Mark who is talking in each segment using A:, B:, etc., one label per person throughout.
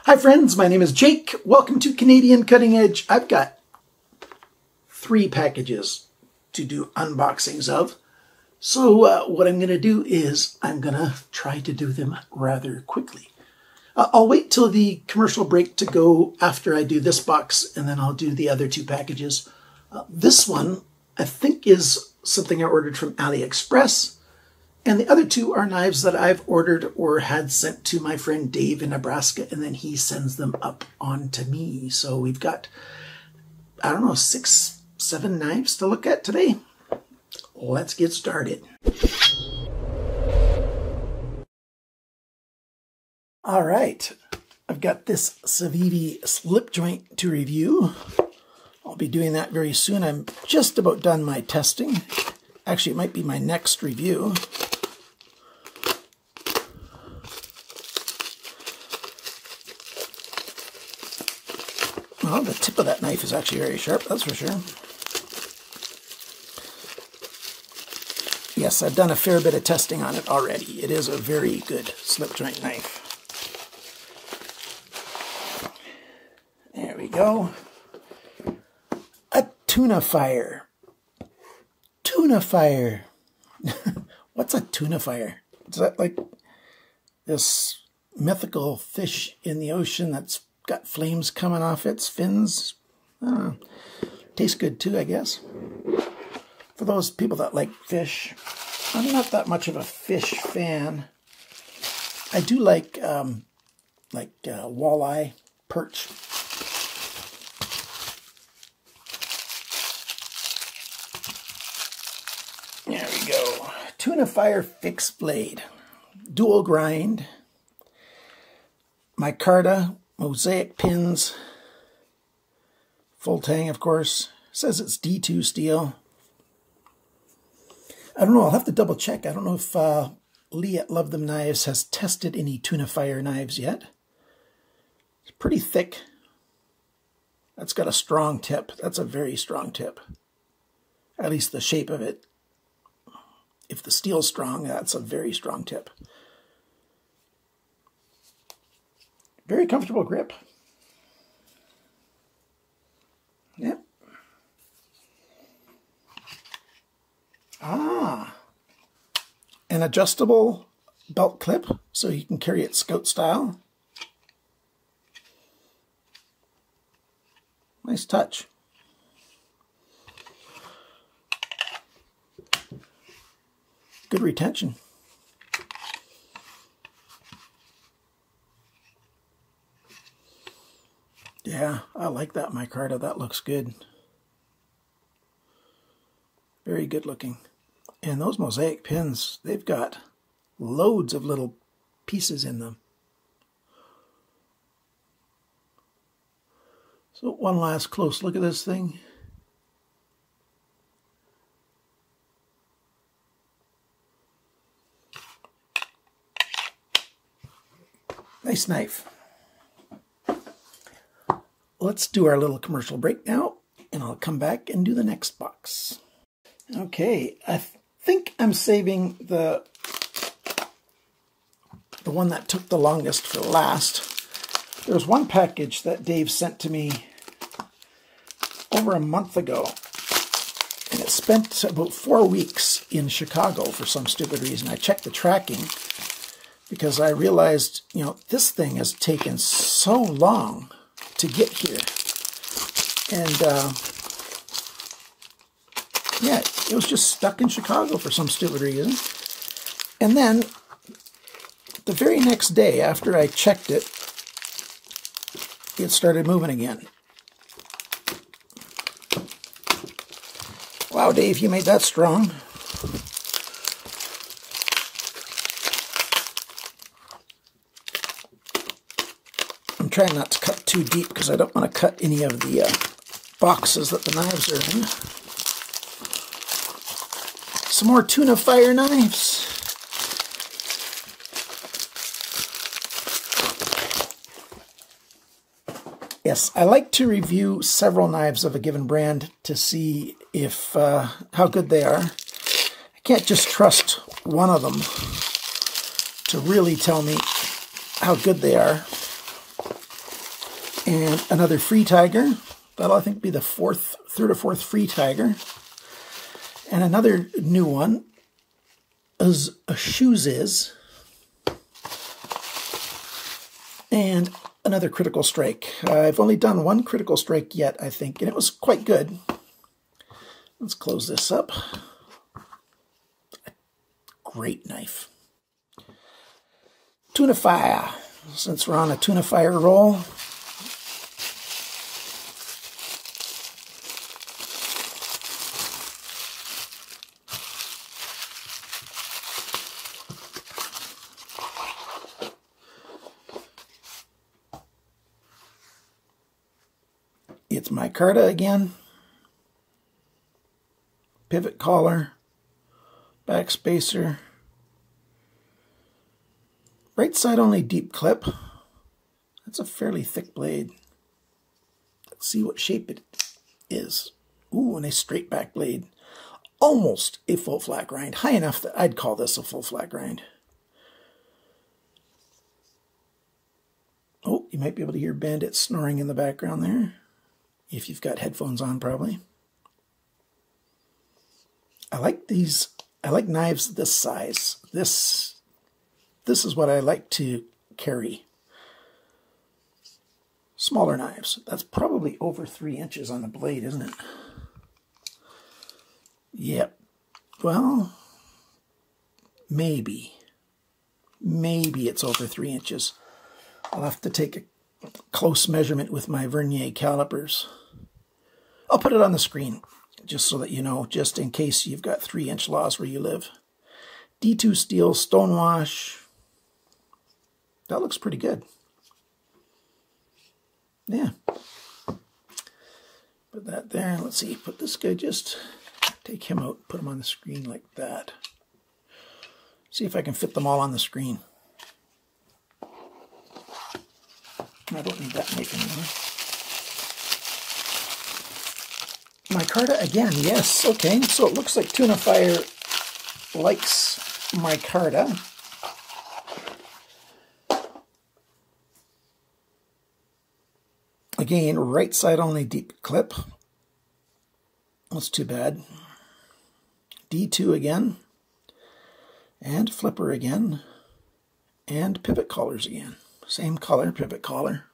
A: Hi friends, my name is Jake. Welcome to Canadian Cutting Edge. I've got 3 packages to do unboxings of. So what I'm going to do is I'm going to try to do them rather quickly. I'll wait till the commercial break to go after I do this box, and then I'll do the other 2 packages. This one I think is something I ordered from AliExpress. And the other 2 are knives that I've ordered or had sent to my friend Dave in Nebraska, and then he sends them up onto me. So we've got, I don't know, 6, 7 knives to look at today. Let's get started. All right, I've got this CIVIVI slip joint to review. I'll be doing that very soon. I'm just about done my testing. Actually, it might be my next review. Well, the tip of that knife is actually very sharp, that's for sure. Yes, I've done a fair bit of testing on it already. It is a very good slip joint knife. There we go. A TUNAFIRE. TUNAFIRE. What's a TUNAFIRE? Is that like this mythical fish in the ocean that's got flames coming off its fins? I don't know. Tastes good too, I guess. For those people that like fish, I'm not that much of a fish fan. I do like walleye, perch. There we go. TUNAFIRE fixed blade, dual grind, micarta, mosaic pins, full tang, of course. It says it's D2 steel. I don't know, I'll have to double check. I don't know if Lee at Love Them Knives has tested any TUNAFIRE knives yet. It's pretty thick. That's got a strong tip. That's a very strong tip. At least the shape of it. If the steel's strong, that's a very strong tip. Very comfortable grip. Yep. An adjustable belt clip, so you can carry it scout style. Nice touch. Good retention. Yeah, I like that micarta. That looks good. Very good looking. And those mosaic pins, they've got loads of little pieces in them. So one last close look at this thing. Nice knife. Let's do our little commercial break now, and I'll come back and do the next box. Okay, I think I'm saving the one that took the longest for last. There's one package that Dave sent to me over a month ago, and it spent about 4 weeks in Chicago for some stupid reason. I checked the tracking because I realized, you know, this thing has taken so long to get here. And yeah, it was just stuck in Chicago for some stupid reason. And then the very next day after I checked it, it started moving again. Wow, Dave, you made that strong. I'm trying not to cut too deep because I don't want to cut any of the boxes that the knives are in. Some more TUNAFIRE knives. Yes, I like to review several knives of a given brand to see if how good they are. I can't just trust one of them to really tell me how good they are. And another FreeTiger. That'll, I think, be the third or fourth FreeTiger. And another new one is a SHOOZIZ. And another Critical Strike. I've only done one Critical Strike yet, I think, and it was quite good. Let's close this up. Great knife. TUNAFIRE. Since we're on a TUNAFIRE roll, it's micarta again. Pivot collar, backspacer, right side only deep clip. That's a fairly thick blade. Let's see what shape it is. Ooh, a nice straight back blade. Almost a full flat grind. High enough that I'd call this a full flat grind. Oh, you might be able to hear Bandit snoring in the background there. If you've got headphones on, probably. I like these. I like knives this size. This is what I like to carry. Smaller knives. That's probably over 3 inches on the blade, isn't it? Yep. Well, maybe. Maybe it's over 3 inches. I'll have to take a close measurement with my vernier calipers. I'll put it on the screen, just so that you know, just in case you've got 3-inch laws where you live. D2 steel stonewash. That looks pretty good. Yeah. Put that there. Let's see. Put this guy, just take him out, put him on the screen like that. See if I can fit them all on the screen. I don't need that knife anymore. Micarta again, yes. Okay, so it looks like TUNAFIRE likes micarta. Again, right side only deep clip. That's too bad. D2 again. And flipper again. And pivot collars again. Same color, pivot collar.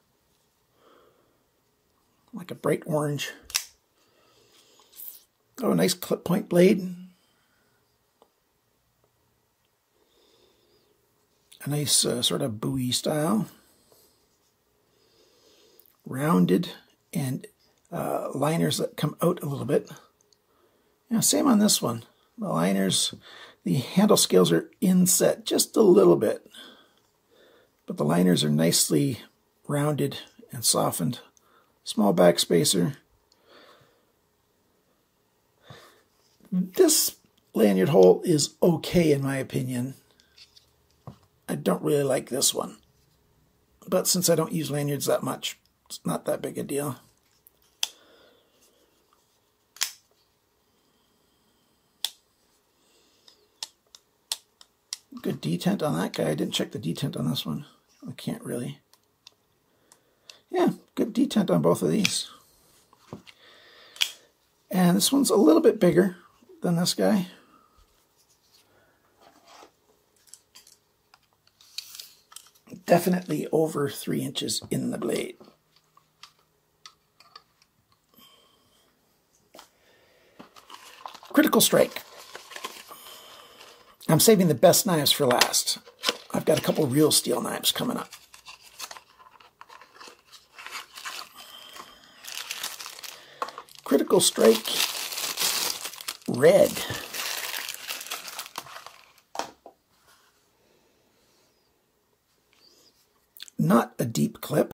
A: Like a bright orange. Oh, a nice clip point blade. A nice sort of buoy style. Rounded and liners that come out a little bit. Yeah, same on this one. The liners, the handle scales are inset just a little bit. But the liners are nicely rounded and softened. Small backspacer. This lanyard hole is okay in my opinion. I don't really like this one. But since I don't use lanyards that much, it's not that big a deal. Good detent on that guy. I didn't check the detent on this one. I can't really. Yeah, good detent on both of these. And this one's a little bit bigger than this guy. Definitely over 3 inches in the blade. Critical Strike. I'm saving the best knives for last. I've got a couple real steel knives coming up. Critical Strike red. Not a deep clip.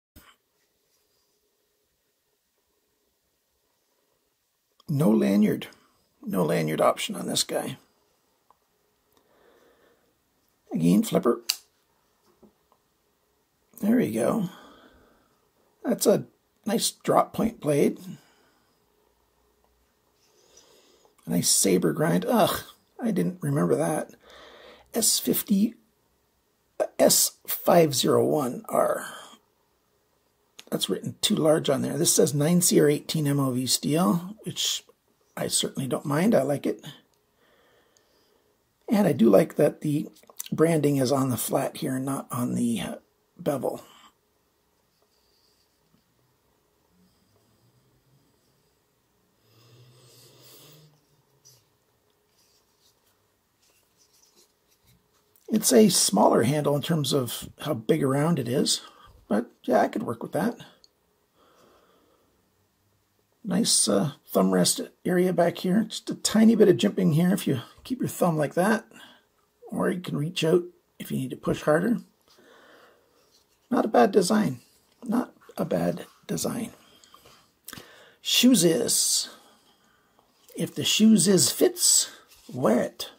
A: No lanyard. No lanyard option on this guy. Again, flipper. There you go. That's a nice drop point blade. A nice saber grind. Ugh, I didn't remember that. S501R. That's written too large on there. This says 9C or 18 MOV steel, which I certainly don't mind. I like it. And I do like that the branding is on the flat here and not on the bevel. It's a smaller handle in terms of how big around it is, but yeah, I could work with that. Nice thumb rest area back here. Just a tiny bit of jimping here if you keep your thumb like that, or you can reach out if you need to push harder. Not a bad design. Not a bad design. SHOOZIZ. If the SHOOZIZ fits, wear it.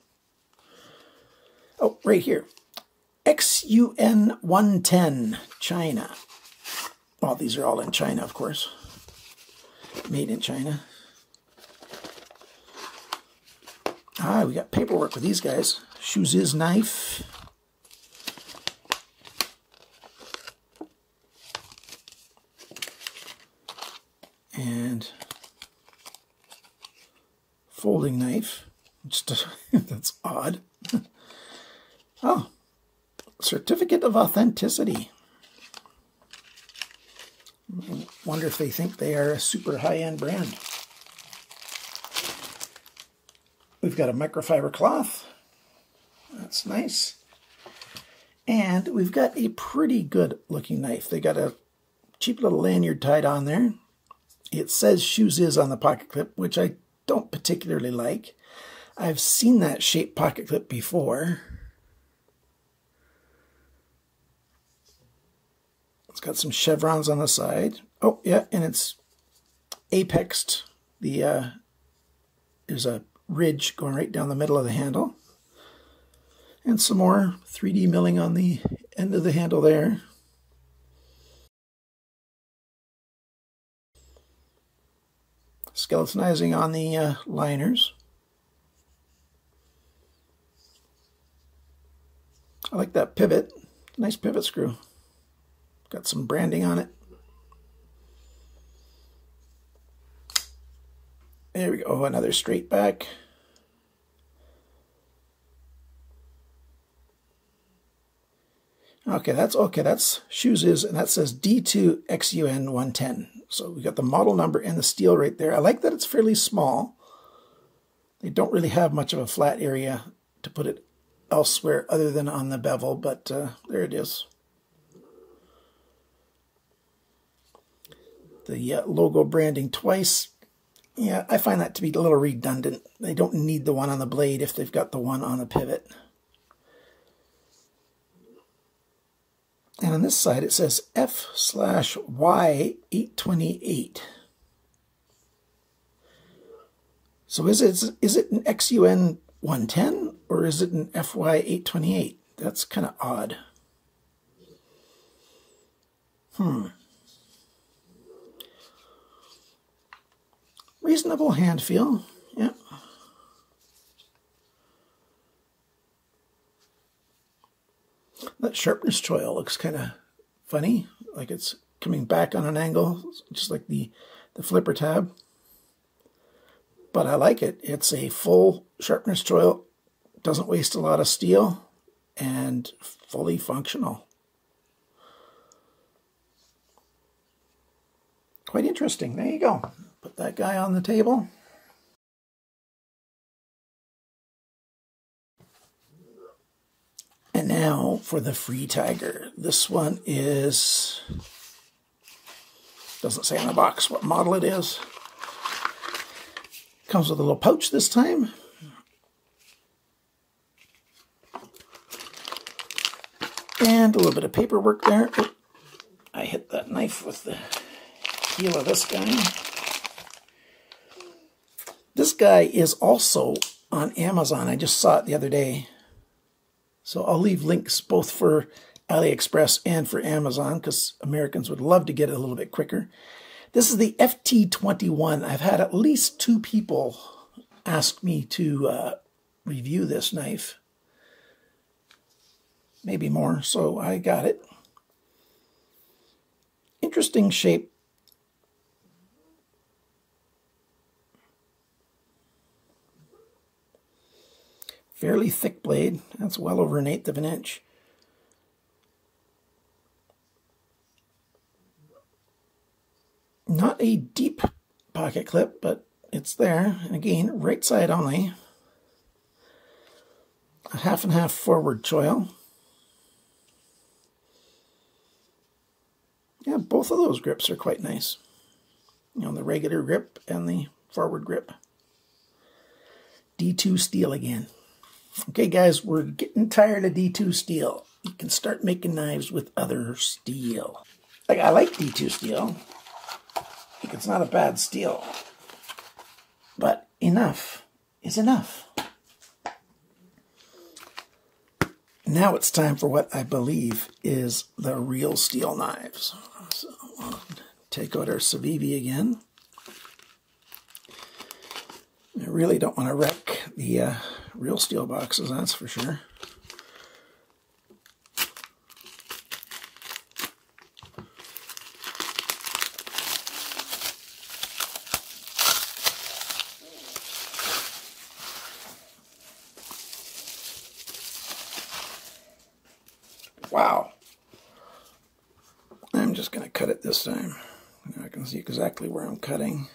A: Oh, right here. XUN 110, China. Well, these are all in China, of course. Made in China. Ah, we got paperwork with these guys. SHOOZIZ knife. And folding knife. Just that's odd. Oh, certificate of authenticity. I wonder if they think they are a super high-end brand. We've got a microfiber cloth. That's nice. And we've got a pretty good looking knife. They got a cheap little lanyard tied on there. It says SHOOZIZ on the pocket clip, which I don't particularly like. I've seen that shaped pocket clip before. It's got some chevrons on the side. Oh, yeah, and it's apexed. There's a ridge going right down the middle of the handle. And some more 3D milling on the end of the handle there. Skeletonizing on the liners. I like that pivot. Nice pivot screw. Got some branding on it. There we go. Oh, another straight back. Okay, that's SHOOZIZ, and that says D2 XUN 110. So we got the model number and the steel right there. I like that it's fairly small. They don't really have much of a flat area to put it elsewhere other than on the bevel, but there it is. The logo branding twice. Yeah, I find that to be a little redundant. They don't need the one on the blade if they've got the one on the pivot. And on this side it says F/Y828. So is it an XUN 110 or is it an FY828? That's kind of odd. Reasonable hand feel, yeah. That sharpness choil looks kind of funny, like it's coming back on an angle, just like the flipper tab. But I like it. It's a full sharpness choil, doesn't waste a lot of steel, and fully functional. Quite interesting. There you go. Put that guy on the table. And now for the FreeTiger. This one is, doesn't say on the box what model it is. Comes with a little pouch this time. And a little bit of paperwork there. Oh, I hit that knife with the heel of this guy. This guy is also on Amazon. I just saw it the other day. So I'll leave links both for AliExpress and for Amazon because Americans would love to get it a little bit quicker. This is the FT21. I've had at least 2 people ask me to review this knife. Maybe more, so I got it. interesting shape. Fairly thick blade. That's well over 1/8 of an inch. Not a deep pocket clip, but it's there. And again, right side only. A 1/2 forward choil. Yeah, both of those grips are quite nice. You know, the regular grip and the forward grip. D2 steel again. Okay, guys, we're getting tired of D2 steel. You can start making knives with other steel. Like, I like D2 steel. Like, it's not a bad steel. But enough is enough. Now it's time for what I believe is the real steel knives. So we'll take out our CIVIVI again. I really don't want to wreck the real steel boxes, that's for sure. Wow. I'm just going to cut it this time. Now I can see exactly where I'm cutting.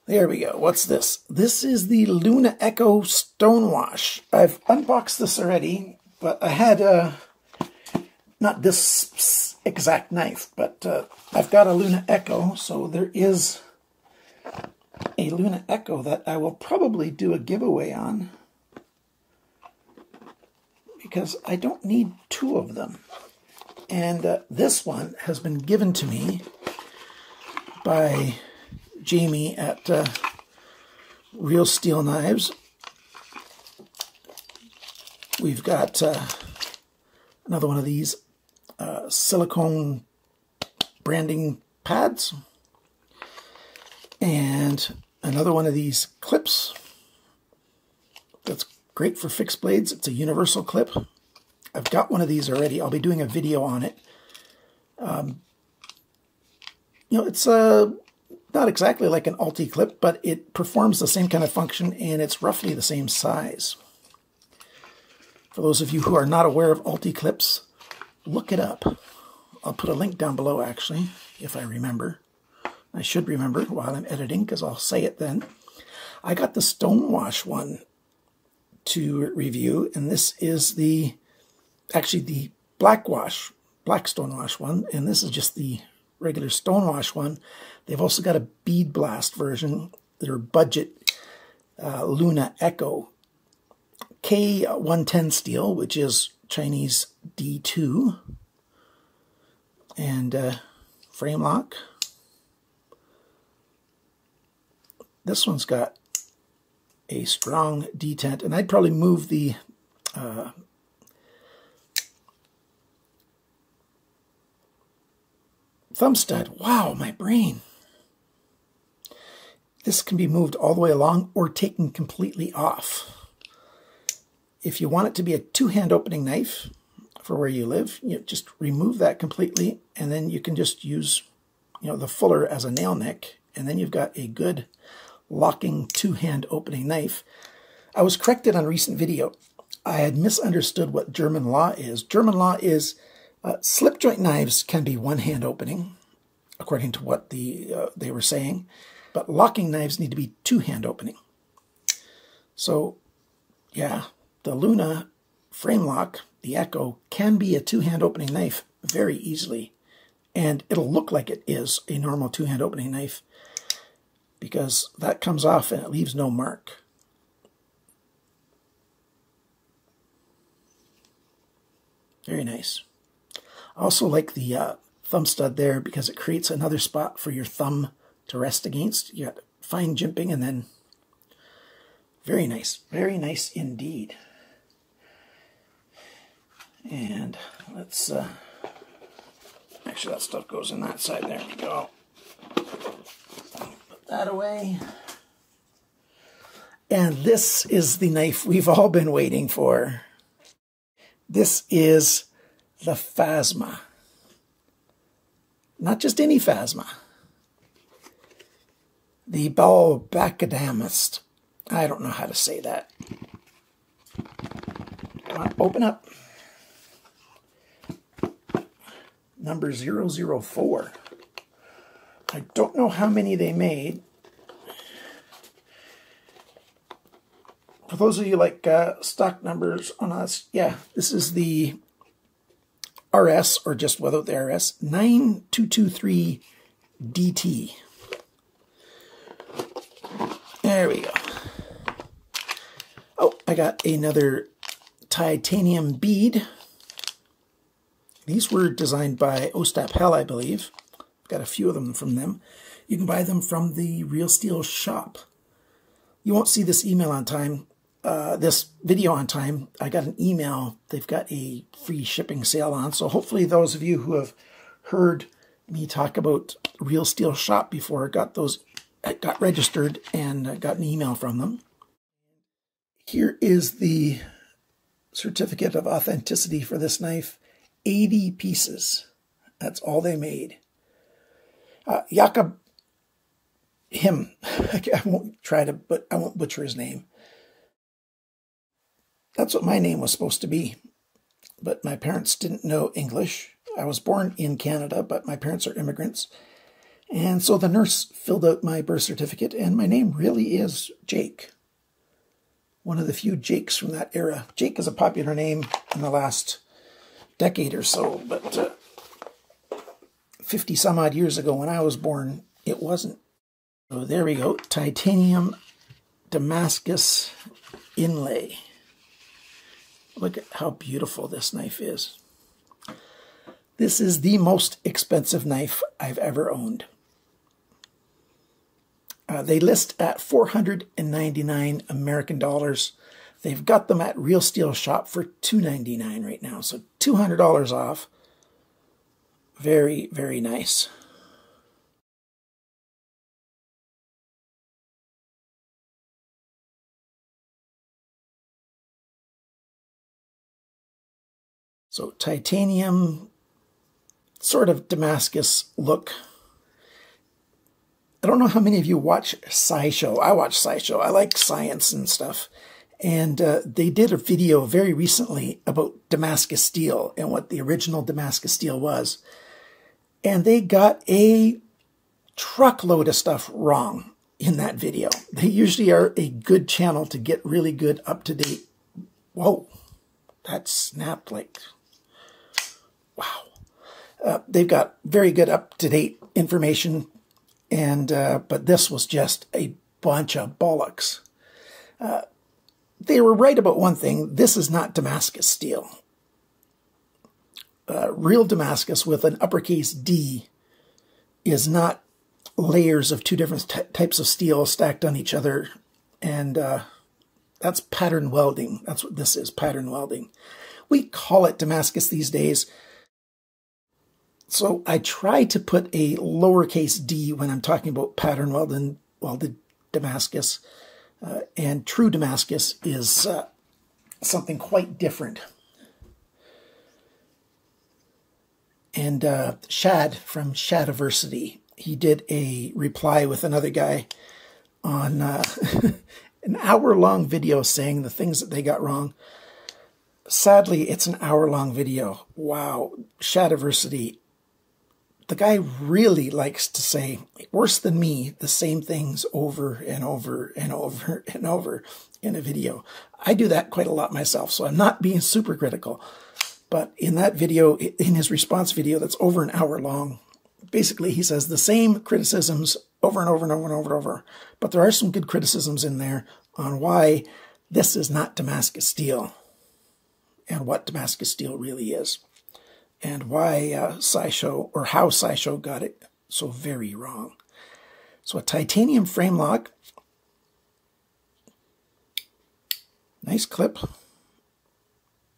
A: There we go. What's this? This is the Luna Echo Stonewash. I've unboxed this already, but I had not this exact knife, but I've got a Luna Echo, so there is a Luna Echo that I will probably do a giveaway on, because I don't need 2 of them. And this one has been given to me by Jamie at Real Steel Knives. We've got another one of these silicone branding pads, and another one of these clips that's great for fixed blades. It's a universal clip. I've got one of these already. I'll be doing a video on it. You know, it's not exactly like an Alti clip, but it performs the same kind of function, and it's roughly the same size. For those of you who are not aware of Alti clips, look it up. I'll put a link down below, actually, if I remember. I should remember while I'm editing, because I'll say it then. I got the Stonewash one to review, and this is actually the black Stonewash one, and this is just the regular Stonewash one. They've also got a bead blast version, their budget Luna Echo K110 steel, which is Chinese D2, and frame lock. This one's got a strong detent, and I'd probably move the thumb stud. Wow, my brain. This can be moved all the way along or taken completely off. If you want it to be a 2-hand opening knife for where you live, you just remove that completely, and then you can just use, you know, the fuller as a nail neck, and then you've got a good locking 2-hand opening knife. I was corrected on a recent video. I had misunderstood what German law is. German law is slip joint knives can be 1-hand opening, according to what they were saying, but locking knives need to be 2-hand opening. So, yeah, the Luna frame lock, the Echo, can be a 2-hand opening knife very easily, and it'll look like it is a normal 2-hand opening knife, because that comes off and it leaves no mark. Very nice. I also like the thumb stud there, because it creates another spot for your thumb to rest against. You got fine jimping, and then very nice indeed. And let's actually, that stuff goes in that side. There we go. Put that away. And this is the knife we've all been waiting for. This is the PHASMA. Not just any PHASMA. The Backup. I don't know how to say that. Come on, open up. Number 004. I don't know how many they made. For those of you like stock numbers on us, yeah, this is the RS, or just without the RS, 9223 DT. There we go. Oh, I got another titanium bead. These were designed by Ostap, I believe. Got a few of them from them. You can buy them from the Real Steel shop. You won't see this email on time. This video on time. I got an email. They've got a free shipping sale on. So hopefully those of you who have heard me talk about Real Steel shop before got registered and got an email from them. Here is the certificate of authenticity for this knife. 80 pieces. That's all they made. Jakob, I won't try to, but I won't butcher his name. That's what my name was supposed to be, but my parents didn't know English. I was born in Canada, but my parents are immigrants. And so the nurse filled out my birth certificate, and my name really is Jake. One of the few Jakes from that era. Jake is a popular name in the last decade or so, but 50 some odd years ago when I was born, it wasn't. So there we go, titanium Damascus inlay. Look at how beautiful this knife is. This is the most expensive knife I've ever owned. They list at 499 American dollars. They've got them at Real Steel shop for $299 right now, so $200 off. Very, very nice. So titanium, sort of Damascus look. I don't know how many of you watch SciShow. I watch SciShow. I like science and stuff. And they did a video very recently about Damascus steel and what the original Damascus steel was. And they got a truckload of stuff wrong in that video. They usually are a good channel to get really good up-to-date. Whoa, that snapped like, wow. They've got very good up-to-date information, and but this was just a bunch of bollocks. They were right about one thing. This is not Damascus steel. Real Damascus with an uppercase D is not layers of two different types of steel stacked on each other. And that's pattern welding. That's what this is, pattern welding. We call it Damascus these days. So I try to put a lowercase d when I'm talking about pattern welded Damascus. And true Damascus is something quite different. And Shad from Shadiversity, he did a reply with another guy on an hour-long video saying the things that they got wrong. Sadly, it's an hour-long video. Wow, Shadiversity. The guy really likes to say, worse than me, the same things over and over and over and over in a video. I do that quite a lot myself, so I'm not being super critical. But in that video, in his response video that's over an hour long, basically he says the same criticisms over and over and over and over and over. But there are some good criticisms in there on why this is not Damascus steel and what Damascus steel really is. And why SciShow, or how SciShow got it so very wrong. So a titanium frame lock. Nice clip.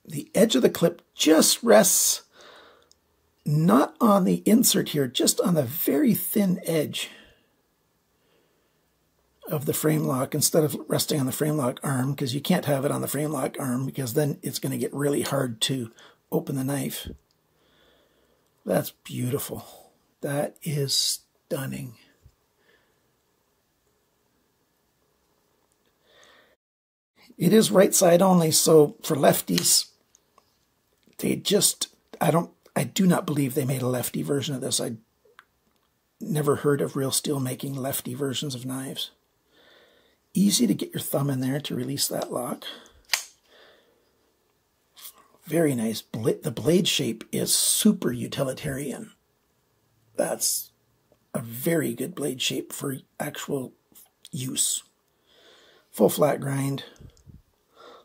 A: The edge of the clip just rests not on the insert here, just on the very thin edge. of the frame lock instead of resting on the frame lock arm, because you can't have it on the frame lock arm because then it's going to get really hard to open the knife. That's beautiful. That is stunning. It is right side only, so for lefties, they just, I do not believe they made a lefty version of this. I never heard of Real Steel making lefty versions of knives. Easy to get your thumb in there to release that lock. Very nice. The blade shape is super utilitarian. That's a very good blade shape for actual use. Full flat grind.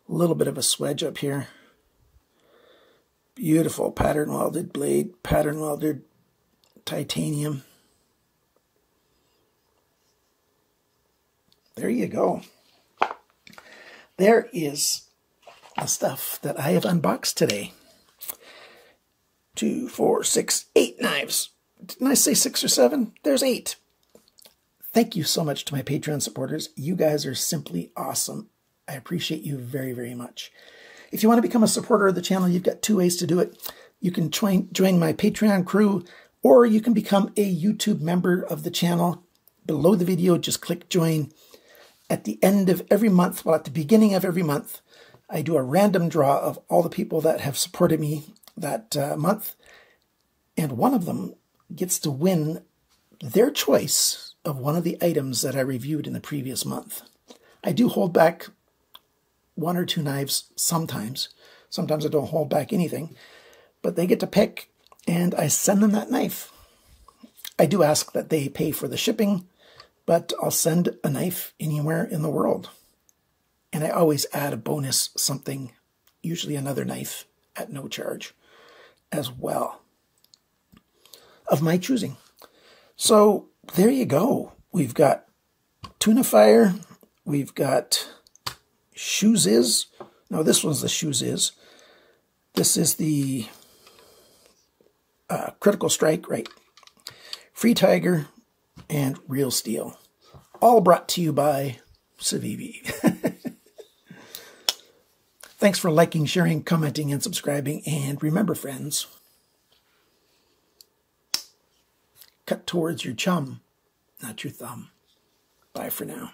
A: A little bit of a swedge up here. Beautiful pattern welded blade, pattern welded titanium. There you go. There is the stuff that I have unboxed today. 2, 4, 6, 8 knives. Didn't I say 6 or 7? There's 8. Thank you so much to my Patreon supporters. You guys are simply awesome. I appreciate you very, very much. If you want to become a supporter of the channel, you've got 2 ways to do it. You can join my Patreon crew, or you can become a YouTube member of the channel. Below the video, just click join. At the end of every month, well, at the beginning of every month, I do a random draw of all the people that have supported me that month, and one of them gets to win their choice of one of the items that I reviewed in the previous month. I do hold back 1 or 2 knives sometimes. Sometimes I don't hold back anything, but they get to pick, and I send them that knife. I do ask that they pay for the shipping, but I'll send a knife anywhere in the world. And I always add a bonus something, usually another knife at no charge as well, of my choosing. So there you go. We've got TUNAFIRE, we've got SHOOZIZ. No, this one's the SHOOZIZ. This is the Critical Strike, right? FreeTiger and Real Steel. All brought to you by CIVIVI. Thanks for liking, sharing, commenting, and subscribing. And remember, friends, cut towards your chum, not your thumb. Bye for now.